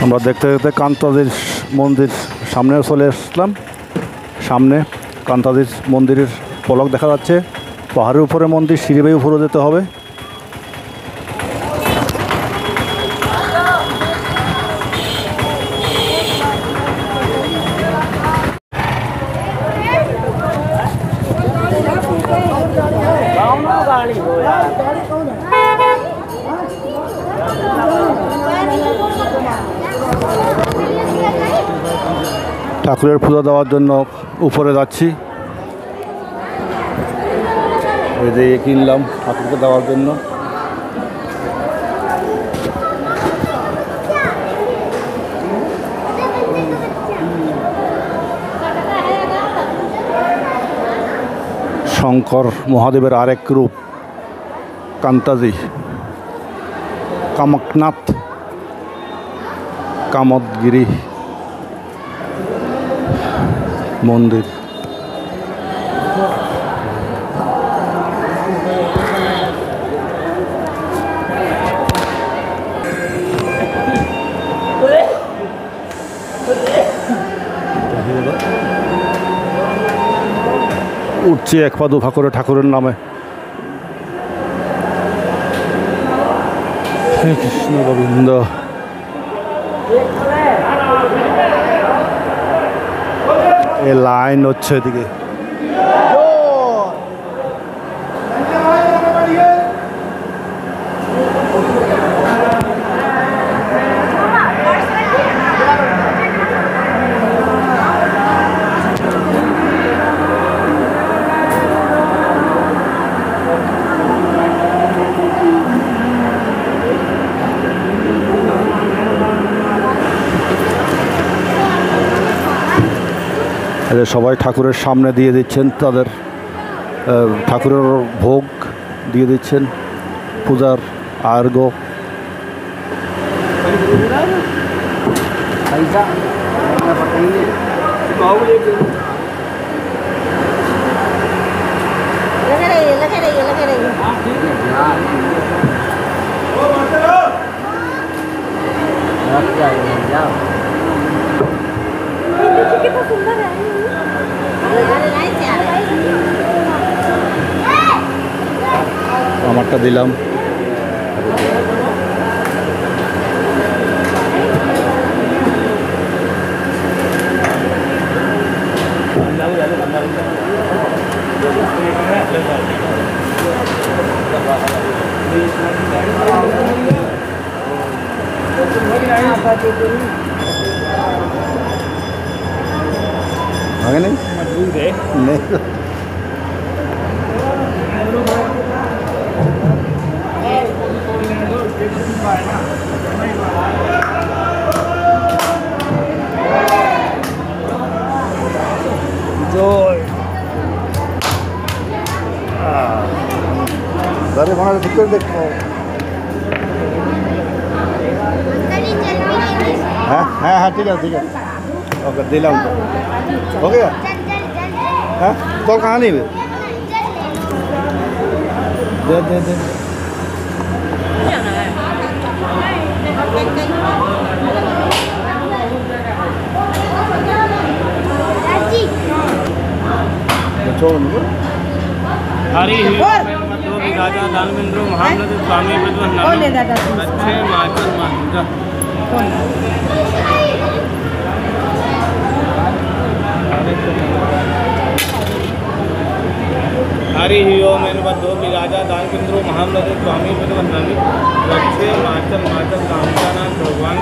আমরা দেখতে দেখতে কান্তাজির মন্দির সামনে চলে আসলাম। সামনে কান্তাজির মন্দিরের পলক দেখা যাচ্ছে। পাহাড়ের উপরে মন্দির, সিঁড়ি বেয়ে উপরে যেতে হবে। ঠাকুরের পূজা দেওয়ার জন্য উপরে যাচ্ছি। এই যে কিনলাম ঠাকুরকে দেওয়ার জন্য। শঙ্কর মহাদেবের আরেক রূপ কান্তাজি, কামাকনাথ, কামতগিরি মন্দির। উঠছি এক পা দুফা করে ঠাকুরের নামে। হে কৃষ্ণ গোবিন্দ। এ লাইন হচ্ছে এদিকে। সবাই ঠাকুরের সামনে দিয়ে দিচ্ছেন, তাদের ঠাকুরের ভোগ দিয়ে দিচ্ছেন, পূজার আর্ঘ্য। আমারটা দিলাম। आगे नहीं मजबूर है नहीं अरे वहाँ दिक्कत देखो। हाँ हाँ हाँ ठीक है ओके दिला हो गया। हाँ तो कहाँ नहीं दे दे दे राजा दानवेंद्र महानद स्वामी अच्छे माचल माता हरि ओम बद्धो कि राजा दानवेंद्र महानद स्वामी विद्वन्नामी अच्छे माचल माचल कामकाना भगवान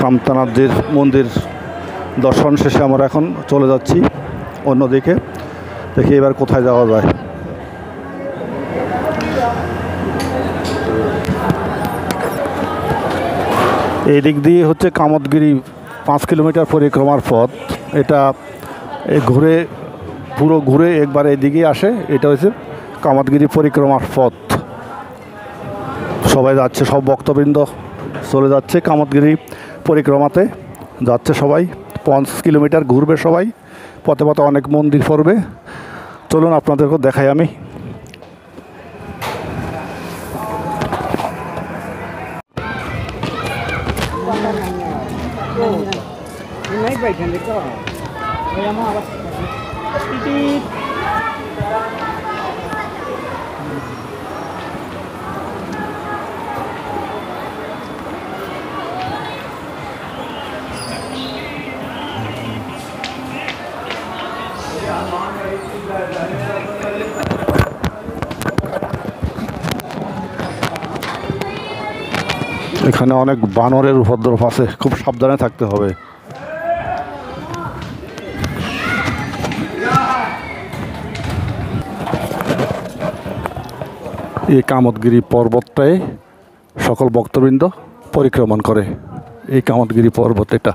কামতানাথজির মন্দির দর্শন শেষে আমরা এখন চলে যাচ্ছি অন্যদিকে। দেখি এবার কোথায় যাওয়া যায়। এই দিক দিয়ে হচ্ছে কামতগিরি 5 কিলোমিটার পরিক্রমার পথ। এটা পুরো ঘুরে একবার এদিকে আসে। এটা হচ্ছে কামতগিরি পরিক্রমার পথ। সবাই যাচ্ছে, সব ভক্তবৃন্দ চলে যাচ্ছে কামতগিরি পরিক্রমাতে যাচ্ছে সবাই। 5 কিলোমিটার ঘুরবে সবাই, পথে পথে অনেক মন্দির পড়বে। চলুন আপনাদেরকে দেখাই আমি। नहीं बैठेंगे तो এখানে অনেক বানরের উপদ্রব আছে, খুব সাবধানে থাকতে হবে। এই কামতগিরি পর্বতটায় সকল ভক্তবৃন্দ পরিক্রমণ করে। এই কামতগিরি পর্বত এটা।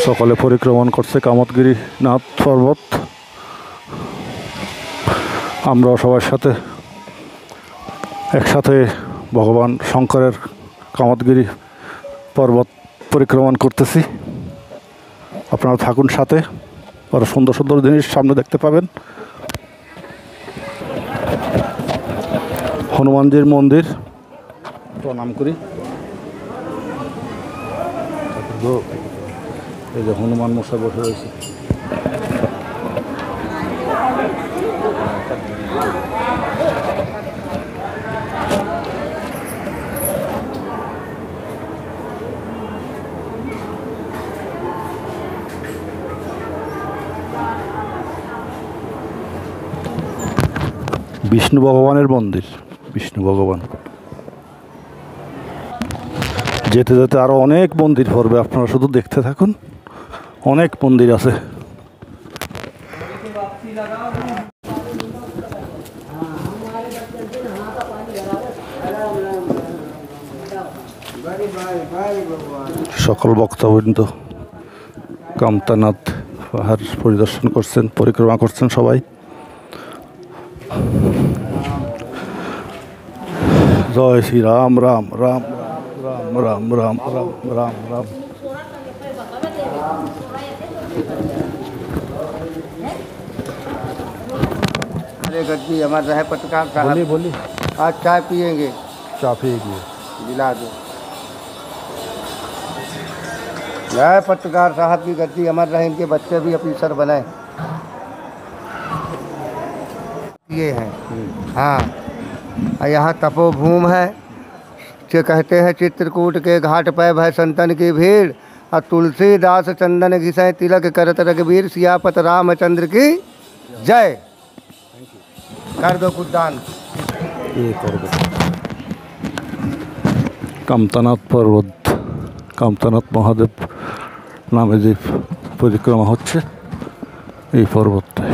সকলে পরিক্রমণ করছে কামতগিরি নাথ পর্বত। আমরাও সবার সাথে একসাথে ভগবান শঙ্করের কামতগিরি পর্বত পরিক্রমণ করতেছি। আপনারা থাকুন সাথে, আরও সুন্দর সুন্দর জিনিস সামনে দেখতে পাবেন। হনুমানজির মন্দির প্রণাম করি। এই যে হনুমান মশাই বসে রয়েছে। বিষ্ণু ভগবানের মন্দির, বিষ্ণু ভগবান। যেতে যেতে আরো অনেক মন্দির পড়বে, আপনারা শুধু দেখতে থাকুন। অনেক মন্দির আছে। সকল ভক্তবৃন্দ কামতানাথ পাহাড় পরিদর্শন করছেন, পরিক্রমা করছেন সবাই। জয় শ্রী রাম রাম রাম রাম রাম রাম রাম রাম রাম। अरे गद्दी हमारे रहे पत्रकार साहब, बोली आज चाय पियेंगे, चाय पिएगी। दिला दो। रहे पत्रकार साहब की गद्दी हमारे रहे, इनके बच्चे भी ऑफिसर बने। ये हैं हाँ, यहाँ तपोभूम है। जो कहते हैं चित्रकूट के घाट पर भय संतन की भीड़, और तुलसीदास चंदन घिसे तिलक करत रघुवीर, सियापत रामचंद्र की जय। कर दो कुछ दान। ये पर्वत কামতানাথ পর্বত, কামতানাথ মহাদেব নামে যে পরিক্রমা হচ্ছে এই পর্বতটায়।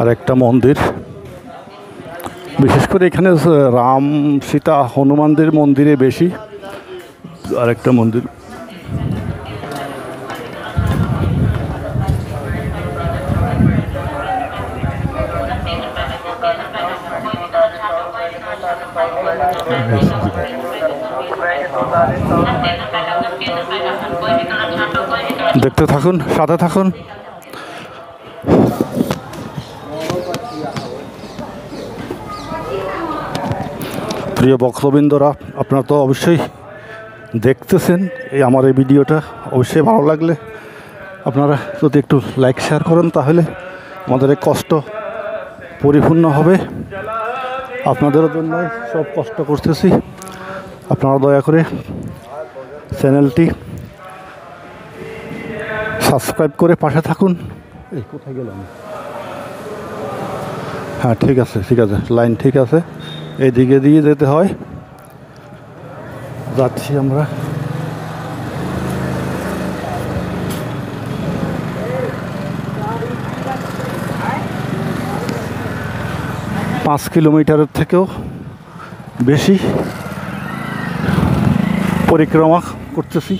আর একটা মন্দির, বিশেষ করে এখানে রাম সীতা হনুমানদের মন্দিরে বেশি। আর একটা মন্দির দেখতে থাকুন, সাথে থাকুন। প্রিয় ভক্তবৃন্দরা, আপনারা তো অবশ্যই দেখতেছেন এই আমার এই ভিডিওটা। অবশ্যই ভালো লাগলে আপনারা যদি একটু লাইক শেয়ার করেন তাহলে আমাদের এই কষ্ট পরিপূর্ণ হবে। আপনাদের জন্য সব কষ্ট করতেছি, আপনারা দয়া করে চ্যানেলটি সাবস্ক্রাইব করে পাশে থাকুন। এই কোথায় গেলাম? হ্যাঁ ঠিক আছে, লাইন ঠিক আছে, এইদিকে দিয়ে যেতে হয়। যাচ্ছি আমরা। পাঁচ কিলোমিটারের থেকেও বেশি পরিক্রমা করতেছি।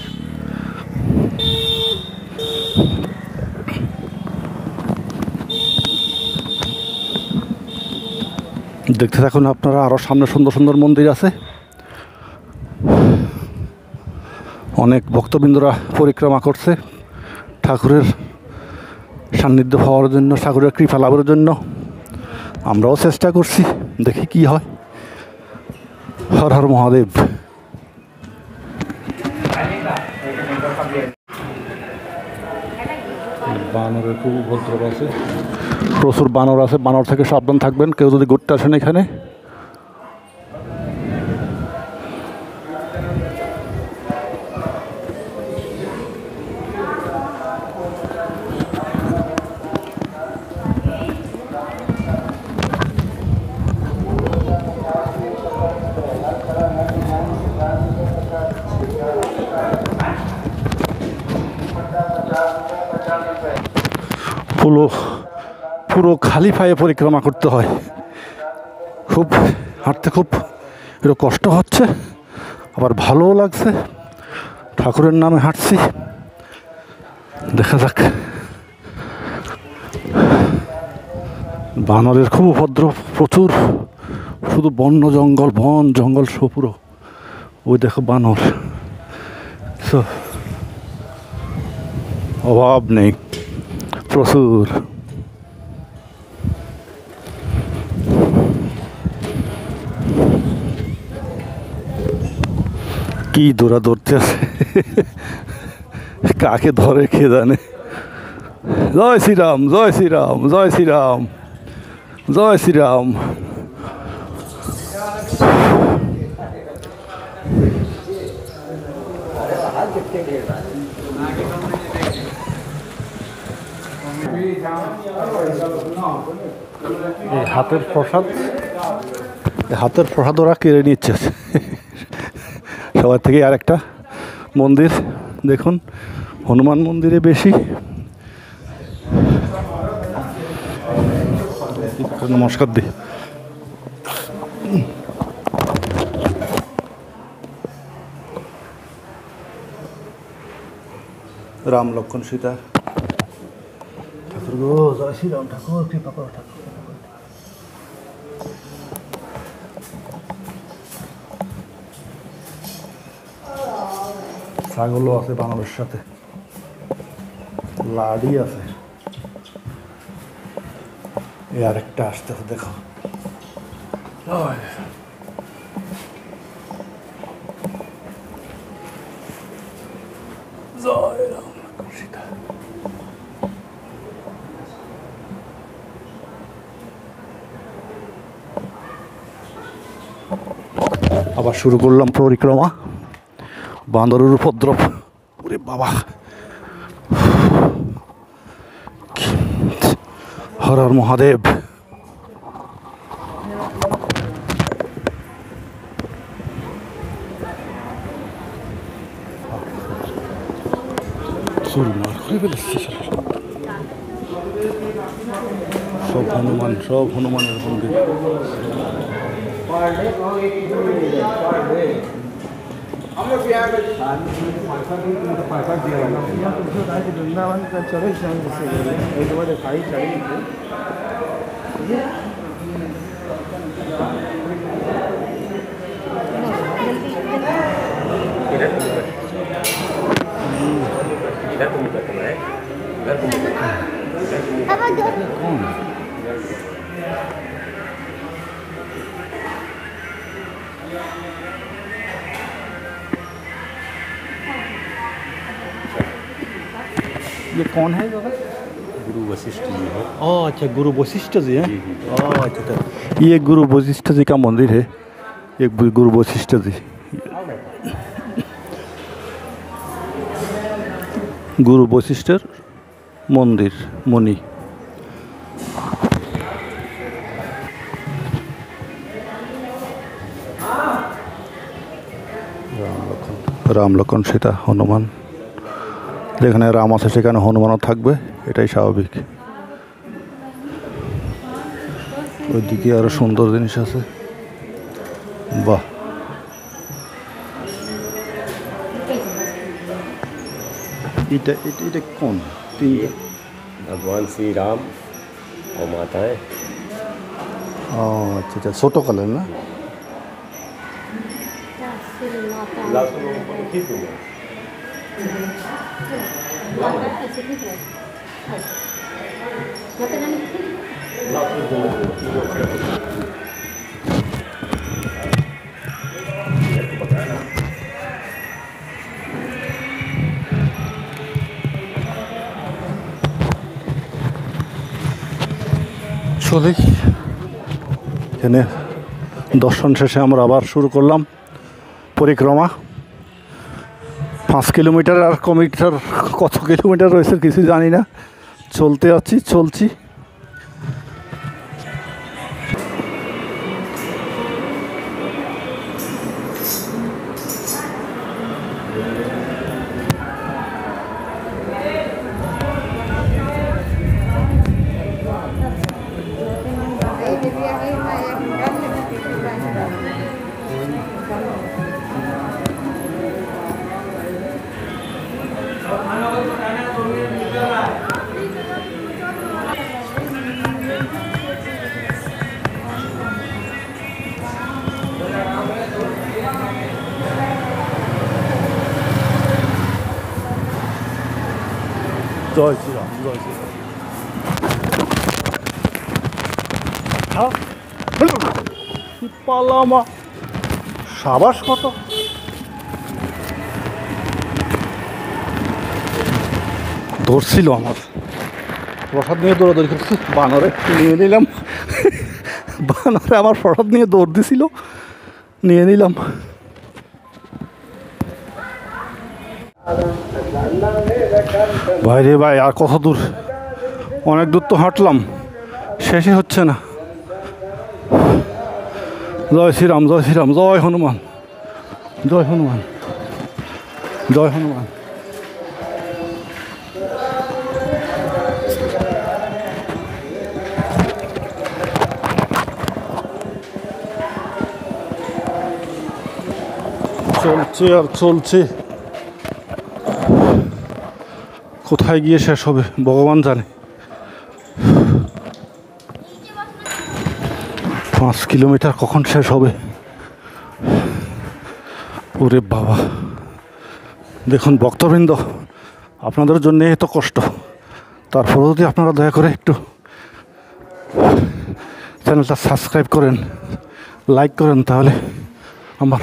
দেখতে থাকুন আপনারা, আরও সামনে সুন্দর সুন্দর মন্দির আছে। অনেক ভক্তবৃন্দরা পরিক্রমা করছে ঠাকুরের সান্নিধ্য পাওয়ার জন্য, ঠাকুরের কৃপা লাভের জন্য। আমরাও চেষ্টা করছি, দেখি কি হয়। হর হর মহাদেব। বানরের খুব উপদ্রব আছে, প্রচুর বানর আছে। বানর থেকে সাবধান থাকবেন কেউ যদি ঘুরতে আসেন এখানে। পুরো খালি পায়ে পরিক্রমা করতে হয়, খুব হাঁটতে খুব একটু কষ্ট হচ্ছে, আবার ভালোও লাগছে। ঠাকুরের নামে হাঁটছি, দেখা যাক। বানরের খুব উপদ্রব, প্রচুর, শুধু বন্য জঙ্গল, বন জঙ্গল পুরো। ওই দেখো বানর, অভাব নেই, প্রচুর। কি দৌড়াদৌড়তে আছে, কাকে ধরে কে জানে। জয় শ্রীরাম, জয় শ্রীরাম, জয় শ্রীরাম, জয় শ্রীরাম। এই হাতের প্রসাদ ওরা কেড়ে নিচ্ছে সবার থেকে। আর একটা মন্দির দেখুন, হনুমান মন্দিরে বেশি। নমস্কার দি। রাম লক্ষ্মণ সীতা। ঠাকুর গো জয় শ্রীরাম, ঠাকুর কৃপা করো, ঠাকুর। ছাগলও আছে বানরের সাথে, লাডি আছে। এই আরেকটা আসতেছে, দেখো। জয় রাম সীতা। আবার শুরু করলাম পরিক্রমা। বান্দরের উপদ্রব, ওরে বাবা। হর হর মহাদেব। সব হনুমানের মন্দির। वृंदावन का चलो एक बार दिखाई चली ये कौन है दादा? गुरु वशिष्ठ जी है। ओह अच्छा, गुरु वशिष्ठ जी हैं। जी जी। ओह अच्छा अच्छा, ये गुरु वशिष्ठ जी का मंदिर है। ये गुरु वशिष्ठ जी, गुरु वशिष्ठर मंदिर मणि। রাম লক্ষণ সীতা হনুমান, যেখানে রাম আছে সেখানে হনুমানও থাকবে, এটাই স্বাভাবিক। ওইদিকে আরো সুন্দর জিনিস আছে, বাহ। এটা এটা এটা কোন তিনটা? भगवान श्री राम और माताएं। ও আচ্ছা আচ্ছা, ছোটো কালের না? চলে এখানে দর্শন শেষে আমরা আবার শুরু করলাম পরিক্রমা। 5 কিলোমিটার আর কিলোমিটার, কত কিলোমিটার রয়েছে কিছু জানি না, চলছি। জয় শ্রীরাম, জয় শ্রীরাম। পালামা সাবাস কত! ধরছিল আমার, প্রসাদ নিয়ে দৌড়াদৌড়ি করছে, বানরে নিয়ে নিলাম। বানরে আমার প্রসাদ নিয়ে দৌড় দিছিল, নিয়ে নিলাম। ভাই রে ভাই, আর কত দূর? অনেক দূর তো হাঁটলাম, শেষই হচ্ছে না। জয় শ্রীরাম, জয় শ্রীরাম, জয় হনুমান, জয় হনুমান, জয় হনুমান। চলছে আর চলছে, কোথায় গিয়ে শেষ হবে ভগবান জানে। 5 কিলোমিটার কখন শেষ হবে? ওরে বাবা, দেখুন ভক্তবৃন্দ, আপনাদের জন্য এত কষ্ট, তারপরেও যদি আপনারা দয়া করে একটু চ্যানেলটা সাবস্ক্রাইব করেন, লাইক করেন, তাহলে আমার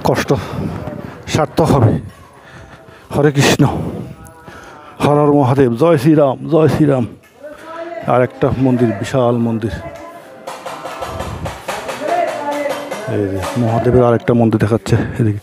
কষ্ট সার্থক হবে। হরে কৃষ্ণ, হর হর মহাদেব, জয় শ্রীরাম, জয় শ্রীরাম। আর একটা মন্দির, বিশাল মন্দির, এই যে মহাদেবের আরেকটা মন্দির দেখাচ্ছে এদিকে।